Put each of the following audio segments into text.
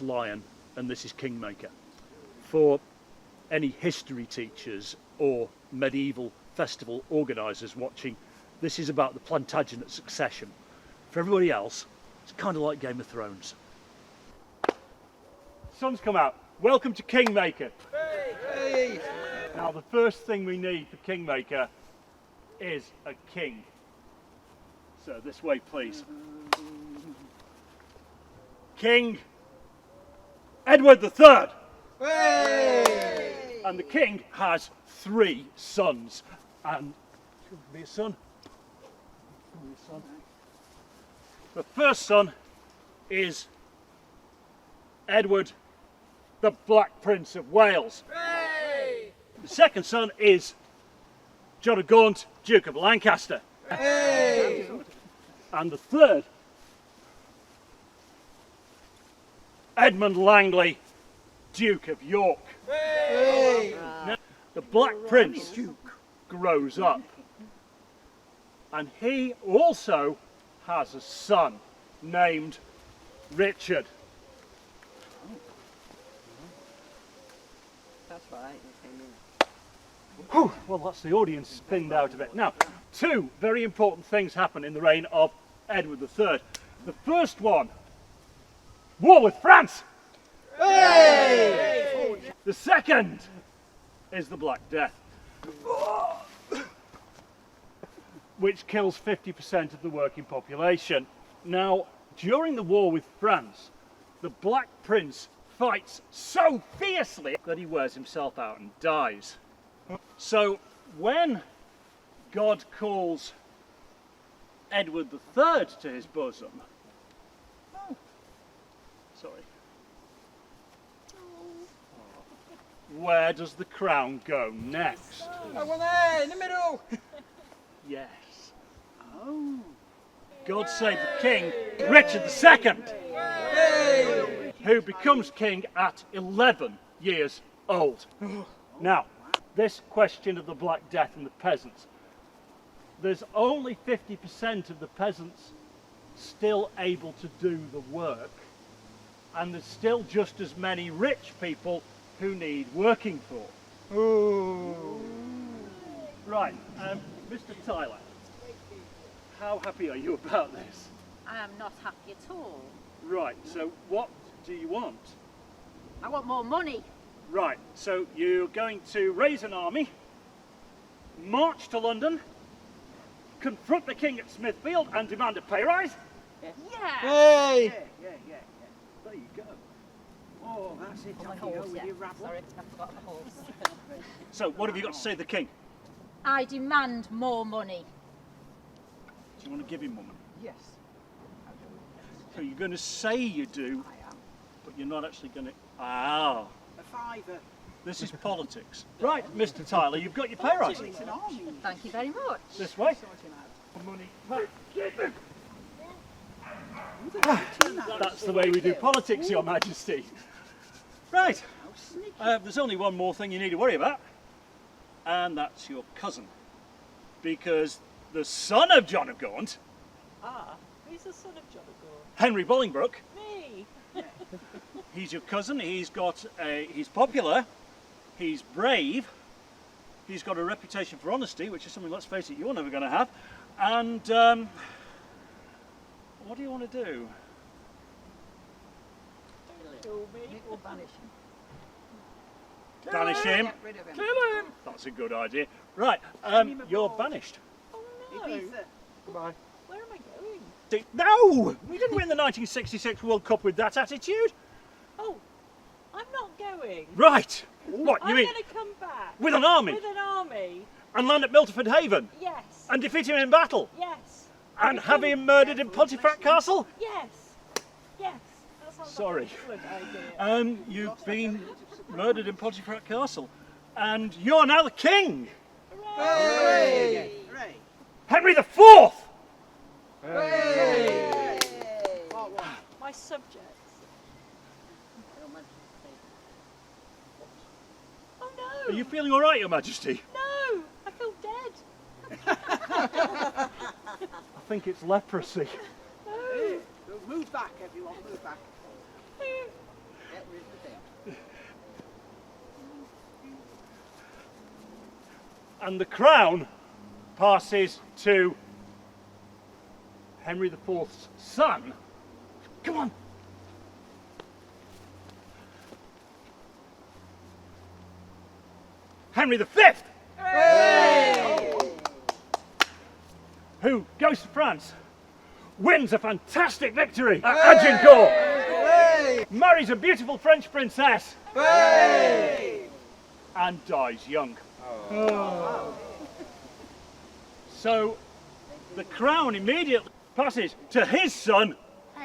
lion, and this is Kingmaker. For any history teachers or medieval festival organisers watching, this is about the Plantagenet succession. For everybody else, it's kind of like Game of Thrones. Sun's come out. Welcome to Kingmaker. Hey. Now the first thing we need for Kingmaker is a king. So this way, please. King Edward III. Hey. And the king has 3 sons. And should be a son. The first son is Edward, the Black Prince of Wales. Hey. The second son is John of Gaunt, Duke of Lancaster. Hey. And the third, Edmund Langley, Duke of York. Hey. Now, the Black Prince grows up, and he also has a son named Richard. That's right. Whew, well, that's the audience spinned out of it. Now, 2 very important things happen in the reign of Edward III. The first one, war with France. Hey. The second is the Black Death, which kills 50% of the working population. Now, during the war with France, the Black Prince fights so fiercely that he wears himself out and dies. So when God calls Edward III to his bosom, where does the crown go next? I want there in the middle. Yes. Oh. God save the king, Richard II, Hey. who becomes king at 11 years old. Now, this question of the Black Death and the peasants. There's only 50% of the peasants still able to do the work, and there's still just as many rich people who need working for. Ooh. Right, Mr. Tyler, how happy are you about this? I am not happy at all. Right, so what do you want? I want more money. Right, so you're going to raise an army, march to London, confront the king at Smithfield and demand a pay rise? Yeah. Hey. Yeah. There you go. Oh, that's it. My Off you go horse, with yeah. your rabble. Sorry, I forgot the horse. So what have you got to say to the king? I demand more money. Do you want to give him more money? Yes. So you're going to say you do, I am. but you're not actually going to... Ah, A fiver. this is politics. Right, Mr. Tyler, you've got your pay rise. It's an army. Thank you very much. This way. Sort him out. Money. Between that. That's the way we do politics, Your Majesty. Right, How sneaky. there's only one more thing you need to worry about, and that's your cousin. Because the son of John of Gaunt, Ah, who's the son of John of Gaunt? Henry Bolingbroke, Me! he's your cousin. He's popular, he's brave, he's got a reputation for honesty, which is something, let's face it, you're never going to have. And what do you want to do? Kill me. Or banish him. Banish him? Get rid of him. Kill him! That's a good idea. Right, you're banished. Oh no! Ibiza. Goodbye. Where am I going? No! We didn't win the 1966 World Cup with that attitude. Oh, I'm not going. Right. What, you I'm mean going to come back. with an army With an army. and land at Milford Haven Yes. and defeat him in battle Yes. and have him murdered in Pontefract Castle? Yes. Yes. That sounds Sorry. like an excellent idea. You've been murdered in Pontefract Castle and you're now the king. Hey. Hooray. Henry the Fourth! Hey. Part one. My subjects. Oh Are no! you feeling all right, Your Majesty? No! I feel dead. I think it's leprosy. No! Move back, everyone. Move back. And the crown passes to Henry IV's son. Come on. Henry V, who goes to France, wins a fantastic victory at Agincourt, marries a beautiful French princess, and dies young. So the crown immediately passes to his son,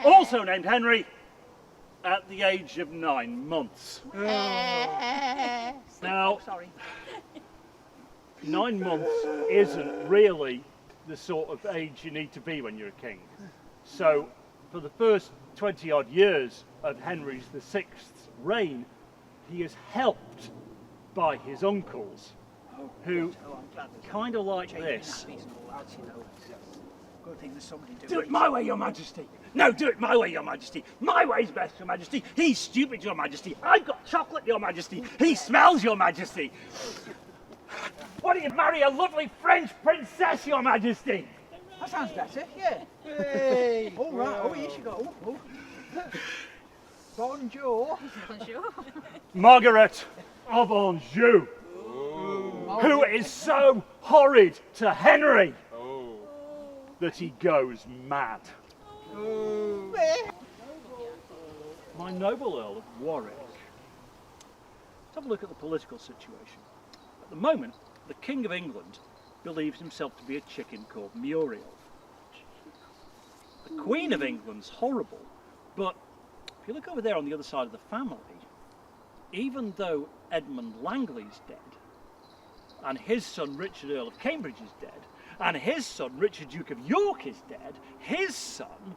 also named Henry, at the age of 9 months. Now, Sorry. 9 months isn't really the sort of age you need to be when you're a king. So for the first 20 odd years of Henry VI's reign, he is helped by his uncles, who kind of like this. Good thing there's somebody doing Do it my way, your majesty. No, do it my way, your majesty. My way's best, your majesty. He's stupid, your majesty. I've got chocolate, your majesty. He smells, your majesty. Why don't you marry a lovely French princess, your majesty? That sounds better, yeah. Hey. All right, oh, here she goes. Oh. Bonjour. Bonjour. Margaret of Anjou, who is so horrid to Henry that he goes mad. My noble Earl of Warwick. Let's have a look at the political situation. At the moment, the King of England believes himself to be a chicken called Muriel. The Queen of England's horrible, but if you look over there on the other side of the family, even though Edmund Langley's dead, and his son Richard Earl of Cambridge is dead, and his son Richard Duke of York is dead, his son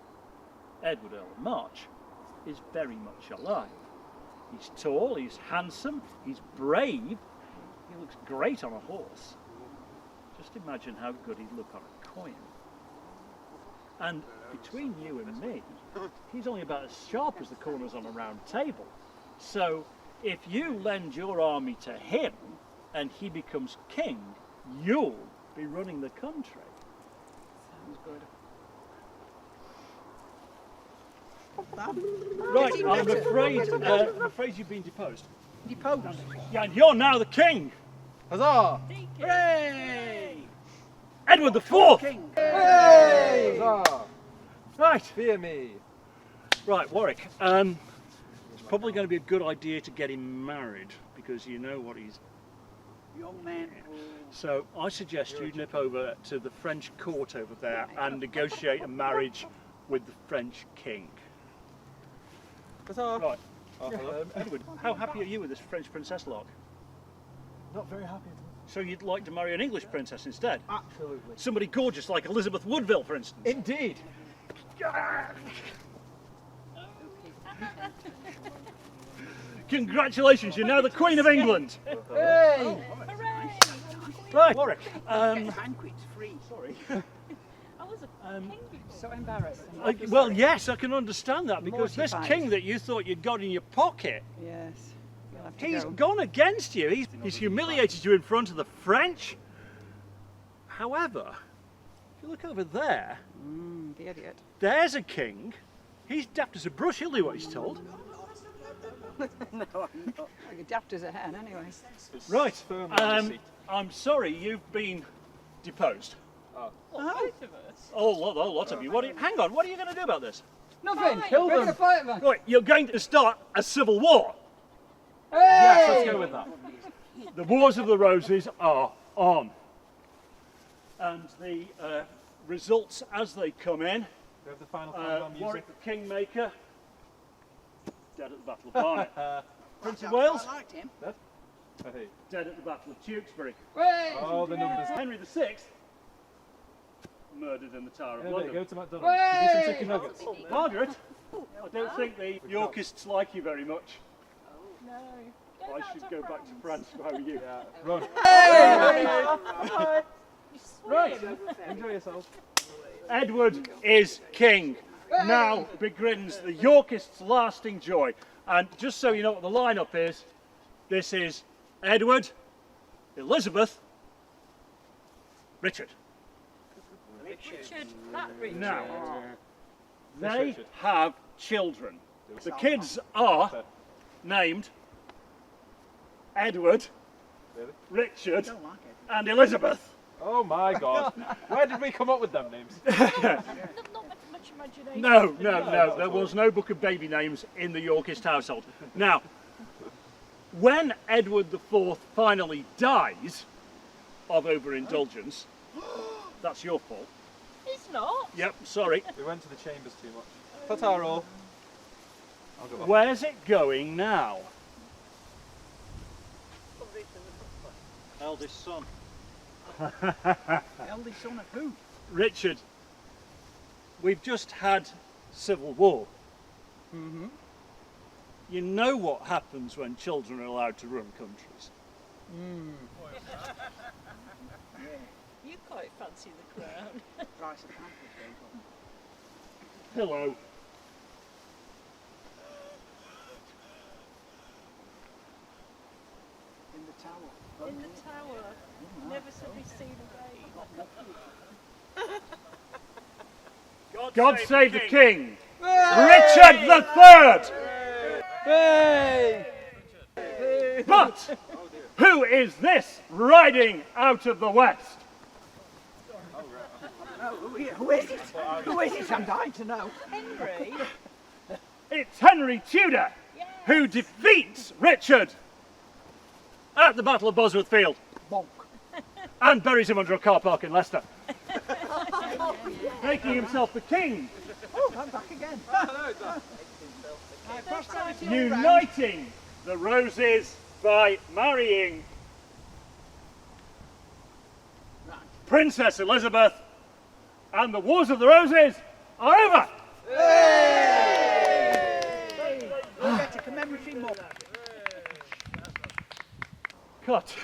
Edward Earl of March is very much alive. He's tall, he's handsome, he's brave, he looks great on a horse. Just imagine how good he'd look on a coin. And between you and me, he's only about as sharp as the corners on a round table. So if you lend your army to him and he becomes king, you'll be running the country. Sounds good. Right, Getting I'm better. afraid you've been deposed. Deposed. Yeah, and you're now the king. Huzzah! Hooray! Edward the Fourth. King. Hey! Huzzah! Right, Fear me. right, Warwick. It's probably going to be a good idea to get him married because you know what he's. Young man. So I suggest you nip over to the French court over there and negotiate a marriage with the French king. Huzzah! Right, Oh, hello. Edward, how happy are you with this French princess lot? Not very happy. So you'd like to marry an English princess instead? Absolutely. Somebody gorgeous like Elizabeth Woodville, for instance? Indeed. Congratulations, you're now the Queen of England. Hey! Hooray! Right, Warwick. Banquet's free. Sorry. I was a king before. So embarrassing. Well, yes, I can understand that because this Mortified. king that you thought you'd got in your pocket, Yes. You'll have to he's go. gone against you. He's humiliated you in front of the French. However, if you look over there, The idiot. there's a king. He's daft as a brush. He'll do what he's told. No, I'm not. You're daft as a hen, anyway. Right. Firm on the seat. I'm sorry, you've been deposed. Well, both of us. Oh, lot of you. Hang on. What are you going to do about this? Nothing. Kill Bring them. the fireman. Right, you're going to start a civil war. Yes, let's go with that. The Wars of the Roses are on. And the results as they come in, We have the final countdown music. Warwick the Kingmaker, dead at the Battle of Barnet. Prince of Wales, I liked him. Hey. dead at the Battle of Tewkesbury. Hey! Oh, the numbers. Henry VI, murdered in the Tower of Hey, London. go to McDonald's. Give me some chicken nuggets. Margaret, I don't think the Yorkists like you very much. No. I should go back to France if I were you. Yeah, run. You swim. Right. Enjoy yourself. Edward is king. Now begins the Yorkists' lasting joy. And just so you know what the lineup is, this is Edward, Elizabeth, Richard. Richard, that Richard. Now, This they Richard. have children. The kids are named Edward, Really? Richard, Don't like it. and Elizabeth. Oh my god. Where did we come up with them names? Not much imagination. No, there was no book of baby names in the Yorkist household. Now, when Edward IV finally dies of overindulgence, that's your fault. It's not. Yep, sorry. We went to the chambers too much. Ta-ta roll. I'll go back. Where's it going now? Eldest son. Eldest son of who? Richard, we've just had civil war. Mm-hmm. You know what happens when children are allowed to run countries. You quite fancy the crown. Price of pampers goes on. Hello. In the tower. In the tower. Never to be seen again. God save the king. Richard III! Hey! But who is this riding out of the west? Oh, who is it? Who is it? I'm dying to know. Henry. It's Henry Tudor, who defeats Richard at the Battle of Bosworth Field Bonk. and buries him under a car park in Leicester, making himself the king, Oh, I'm back again. Prosperity all round. uniting the Roses by marrying Right. Princess Elizabeth, and the Wars of the Roses are over. We'll get a commemorative mug. Cut.